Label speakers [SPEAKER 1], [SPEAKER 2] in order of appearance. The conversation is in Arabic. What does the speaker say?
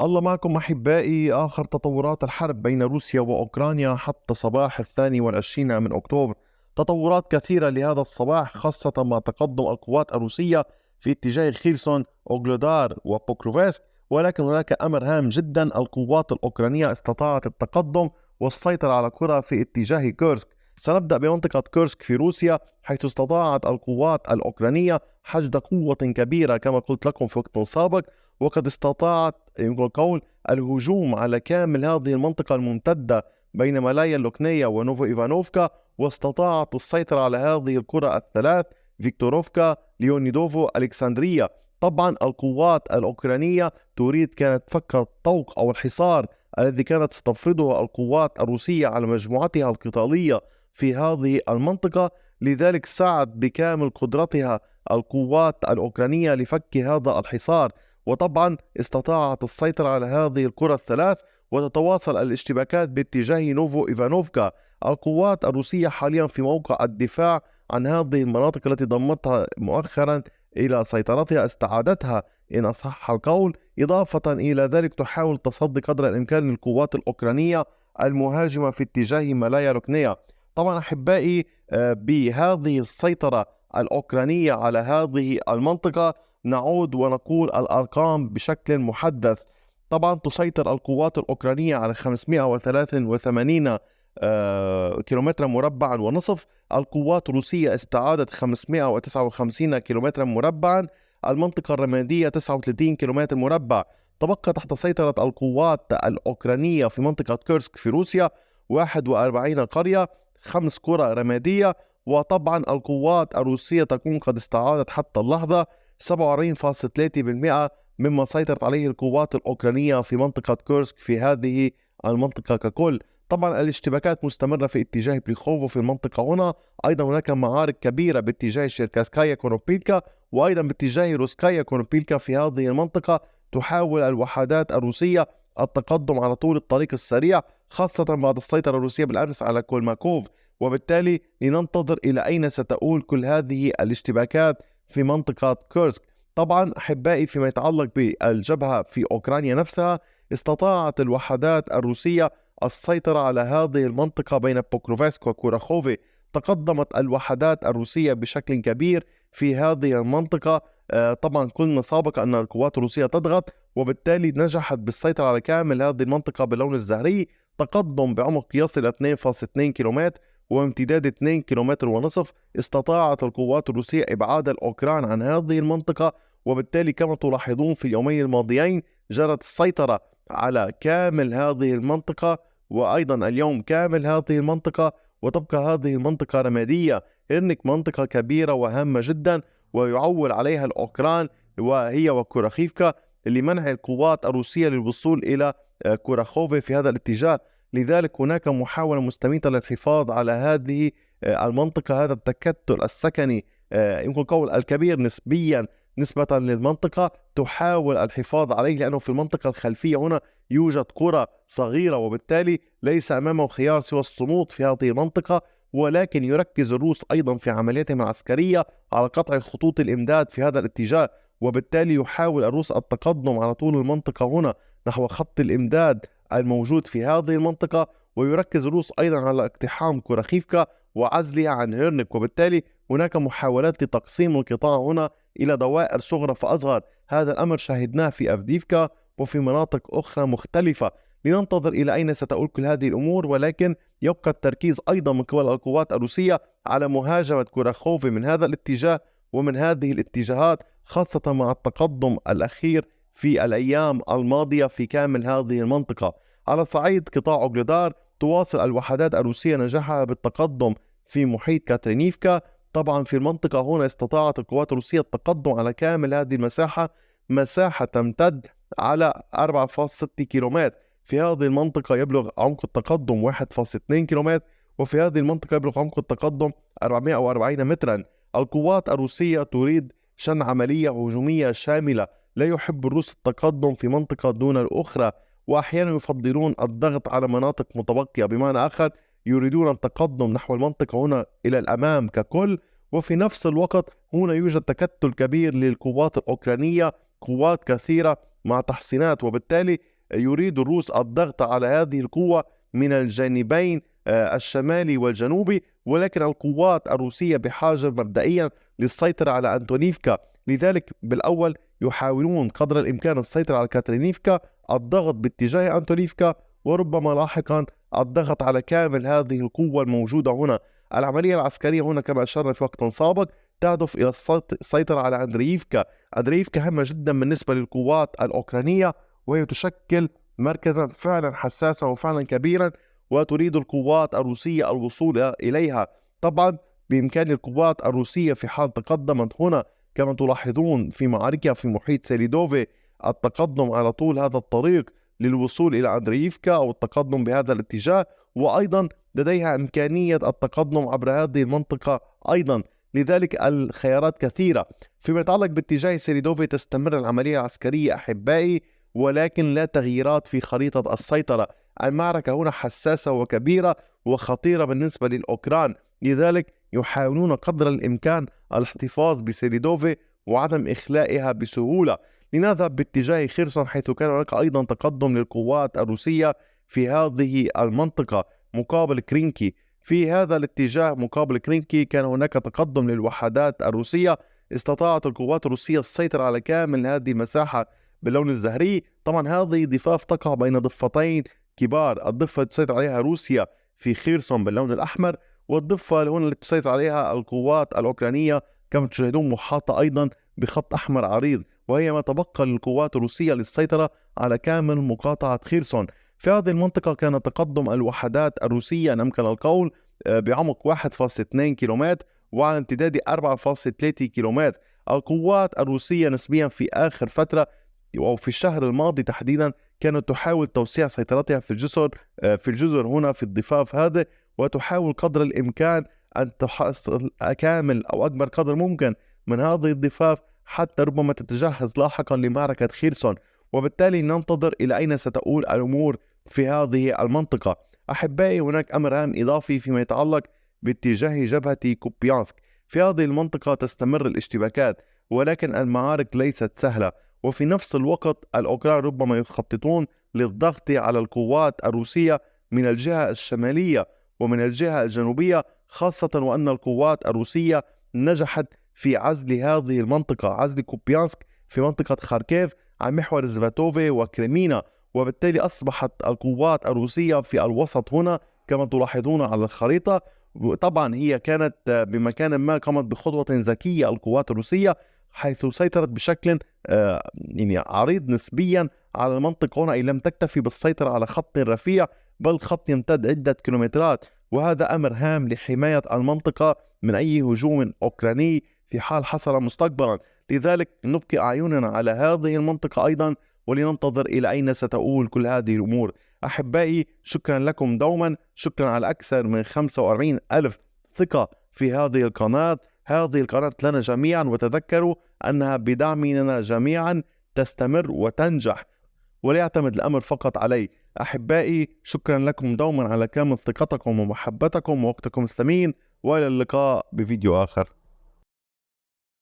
[SPEAKER 1] الله معكم أحبائي. آخر تطورات الحرب بين روسيا وأوكرانيا حتى صباح 22 من أكتوبر. تطورات كثيرة لهذا الصباح، خاصة مع تقدم القوات الروسية في اتجاه خيرسون، أوغلودار وبوكروفسك. ولكن هناك أمر هام جدا: القوات الأوكرانية استطاعت التقدم والسيطرة على قرى في اتجاه كورسك. سنبدأ بمنطقة كورسك في روسيا، حيث استطاعت القوات الأوكرانية حشد قوة كبيرة كما قلت لكم في وقت سابق، وقد استطاعت يمكن القول الهجوم على كامل هذه المنطقة الممتدة بين مالايا اللوكنية ونوفو إيفانوفكا، واستطاعت السيطرة على هذه القرى الثلاث: فيكتوروفكا، ليونيدوفو، ألكسندرية. طبعا القوات الأوكرانية كانت فك الطوق أو الحصار الذي كانت ستفرضه القوات الروسية على مجموعتها القتالية في هذه المنطقة. لذلك سعت بكامل قدرتها القوات الأوكرانية لفك هذا الحصار، وطبعا استطاعت السيطرة على هذه القرى الثلاث، وتتواصل الاشتباكات باتجاه نوفو إيفانوفكا. القوات الروسية حاليا في موقع الدفاع عن هذه المناطق التي ضمتها مؤخرا إلى سيطرتها، استعادتها إن صح القول. إضافة إلى ذلك تحاول التصدي قدر الإمكان للقوات الأوكرانية المهاجمة في اتجاه مالايا روكنيا. طبعا أحبائي، بهذه السيطرة الأوكرانية على هذه المنطقة نعود ونقول الأرقام بشكل محدث. طبعا تسيطر القوات الأوكرانية على 583 كيلومتر مربعا ونصف. القوات الروسية استعادت 559 كيلومتر مربعا. المنطقة الرمادية 39 كيلومتر مربع. تبقى تحت سيطرة القوات الأوكرانية في منطقة كورسك في روسيا 41 قرية، 5 قرى رمادية. وطبعا القوات الروسية تكون قد استعادت حتى اللحظة 47.3% مما سيطرت عليه القوات الأوكرانية في منطقة كورسك في هذه المنطقة ككل. طبعا الاشتباكات مستمرة في اتجاه بريخوف في المنطقة هنا. أيضا هناك معارك كبيرة باتجاه شيركاسكايا كونوبيلكا، وأيضا باتجاه روسكايا كونوبيلكا في هذه المنطقة. تحاول الوحدات الروسية التقدم على طول الطريق السريع، خاصة بعد السيطرة الروسية بالأمس على كولماكوف. وبالتالي لننتظر إلى أين ستؤول كل هذه الاشتباكات في منطقة كورسك. طبعا أحبائي، فيما يتعلق بالجبهة في أوكرانيا نفسها، استطاعت الوحدات الروسية السيطرة على هذه المنطقة بين بوكروفسك وكوراخوفي. تقدمت الوحدات الروسية بشكل كبير في هذه المنطقة. طبعا قلنا سابقا أن القوات الروسية تضغط، وبالتالي نجحت بالسيطرة على كامل هذه المنطقة باللون الزهري. تقدم بعمق يصل 2.2 كيلومتر وامتداد 2 كيلومتر ونصف. استطاعت القوات الروسية إبعاد الأوكران عن هذه المنطقة، وبالتالي كما تلاحظون في اليومين الماضيين جرت السيطرة على كامل هذه المنطقة، وأيضا اليوم كامل هذه المنطقة. وتبقى هذه المنطقة رمادية. إرنك منطقة كبيرة وهامة جدا، ويعول عليها الأوكران وهي وكوراخيفكا لمنع القوات الروسية للوصول إلى كوراخوفي في هذا الاتجاه. لذلك هناك محاولة مستميتة للحفاظ على هذه المنطقة، هذا التكتل السكني يمكن القول الكبير نسبيا نسبة للمنطقة، تحاول الحفاظ عليه، لأنه في المنطقة الخلفية هنا يوجد قرى صغيرة، وبالتالي ليس أمامه خيار سوى الصمود في هذه المنطقة. ولكن يركز الروس أيضا في عملياتهم العسكرية على قطع خطوط الإمداد في هذا الاتجاه، وبالتالي يحاول الروس التقدم على طول المنطقة هنا نحو خط الإمداد الموجود في هذه المنطقة. ويركز الروس أيضا على اقتحام كوراخيفكا وعزلها عن هيرنك، وبالتالي هناك محاولات لتقسيم القطاع هنا إلى دوائر صغرى فأصغر. هذا الأمر شاهدناه في أفديفكا وفي مناطق أخرى مختلفة. لننتظر إلى أين ستؤول كل هذه الأمور، ولكن يبقى التركيز أيضا من قبل القوات الروسية على مهاجمة كوراخوفي من هذا الاتجاه ومن هذه الاتجاهات، خاصة مع التقدم الأخير في الأيام الماضية في كامل هذه المنطقة. على صعيد قطاع أوغلودار، تواصل الوحدات الروسية نجاحها بالتقدم في محيط كاترينيفكا. طبعا في المنطقة هنا استطاعت القوات الروسية التقدم على كامل هذه المساحة، مساحة تمتد على 4.6 كيلومتر. في هذه المنطقة يبلغ عمق التقدم 1.2 كيلومتر، وفي هذه المنطقة يبلغ عمق التقدم 440 مترا. القوات الروسية تريد شن عملية هجومية شاملة. لا يحب الروس التقدم في منطقة دون الأخرى، وأحيانا يفضلون الضغط على مناطق متبقية، بمعنى آخر يريدون التقدم نحو المنطقة هنا إلى الأمام ككل. وفي نفس الوقت هنا يوجد تكتل كبير للقوات الأوكرانية، قوات كثيرة مع تحصينات، وبالتالي يريد الروس الضغط على هذه القوة من الجانبين الشمالي والجنوبي. ولكن القوات الروسية بحاجة مبدئيا للسيطرة على أنتونيفكا، لذلك بالأول يحاولون قدر الإمكان السيطرة على كاترينيفكا، الضغط باتجاه أنتونيفكا، وربما لاحقا الضغط على كامل هذه القوة الموجودة هنا. العملية العسكرية هنا كما أشرنا في وقت سابق تهدف إلى السيطرة على أندرييفكا. أندرييفكا هامة جدا بالنسبة للقوات الأوكرانية، وهي تشكل مركزا فعلا حساسا وفعلا كبيرا، وتريد القوات الروسية الوصول إليها. طبعا بإمكان القوات الروسية في حال تقدمت هنا كما تلاحظون في معاركها في محيط سيليدوفي التقدم على طول هذا الطريق للوصول إلى أندرييفكا أو التقدم بهذا الاتجاه، وأيضا لديها إمكانية التقدم عبر هذه المنطقة أيضا. لذلك الخيارات كثيرة. فيما يتعلق باتجاه سيليدوفي تستمر العملية العسكرية أحبائي، ولكن لا تغييرات في خريطة السيطرة. المعركة هنا حساسة وكبيرة وخطيرة بالنسبة للأوكران، لذلك يحاولون قدر الإمكان الاحتفاظ بسيليدوفي وعدم إخلائها بسهولة. لنذهب باتجاه خيرسون، حيث كان هناك أيضا تقدم للقوات الروسية في هذه المنطقة مقابل كرينكي. في هذا الاتجاه مقابل كرينكي كان هناك تقدم للوحدات الروسية. استطاعت القوات الروسية السيطرة على كامل هذه المساحة باللون الزهري. طبعا هذه ضفاف تقع بين ضفتين كبار، الضفة التي تسيطر عليها روسيا في خيرسون باللون الأحمر، والضفة هنا التي تسيطر عليها القوات الأوكرانية كما تشاهدون محاطة أيضا بخط أحمر عريض، وهي ما تبقى للقوات الروسية للسيطرة على كامل مقاطعة خيرسون. في هذه المنطقة كان تقدم الوحدات الروسية إن أمكن القول بعمق 1.2 كيلومتر وعلى امتداد 4.3 كيلومتر. القوات الروسية نسبيا في آخر فترة أو في الشهر الماضي تحديدا كانت تحاول توسيع سيطرتها في الجزر هنا في الضفاف هذا، وتحاول قدر الإمكان أن تحصل كامل أو أكبر قدر ممكن من هذه الضفاف حتى ربما تتجهز لاحقا لمعركة خيرسون. وبالتالي ننتظر إلى أين ستؤول الأمور في هذه المنطقة. أحبائي هناك أمر هام إضافي فيما يتعلق باتجاه جبهة كوبيانسك. في هذه المنطقة تستمر الاشتباكات، ولكن المعارك ليست سهلة، وفي نفس الوقت الأوكران ربما يخططون للضغط على القوات الروسية من الجهة الشمالية ومن الجهة الجنوبية، خاصة وأن القوات الروسية نجحت في عزل هذه المنطقة، عزل كوبيانسك في منطقة خاركيف عن محور زفاتوفي وكريمينا. وبالتالي أصبحت القوات الروسية في الوسط هنا كما تلاحظون على الخريطة. طبعا هي كانت بمكان ما قامت بخطوة ذكية القوات الروسية، حيث سيطرت بشكل يعني عريض نسبيا على المنطقة هنا، أي لم تكتفي بالسيطرة على خط رفيع بل خط يمتد عدة كيلومترات، وهذا أمر هام لحماية المنطقة من أي هجوم أوكراني في حال حصل مستقبلا. لذلك نبقي أعيننا على هذه المنطقة أيضا، ولننتظر إلى أين ستؤول كل هذه الأمور. أحبائي شكرا لكم دوما، شكرا على أكثر من 45 ألف ثقة في هذه القناة. هذه القناة لنا جميعا، وتذكروا أنها بدعمنا جميعا تستمر وتنجح، ولا يعتمد الأمر فقط علي. أحبائي شكرا لكم دوما على كامل ثقتكم ومحبتكم ووقتكم الثمين، وإلى اللقاء بفيديو آخر.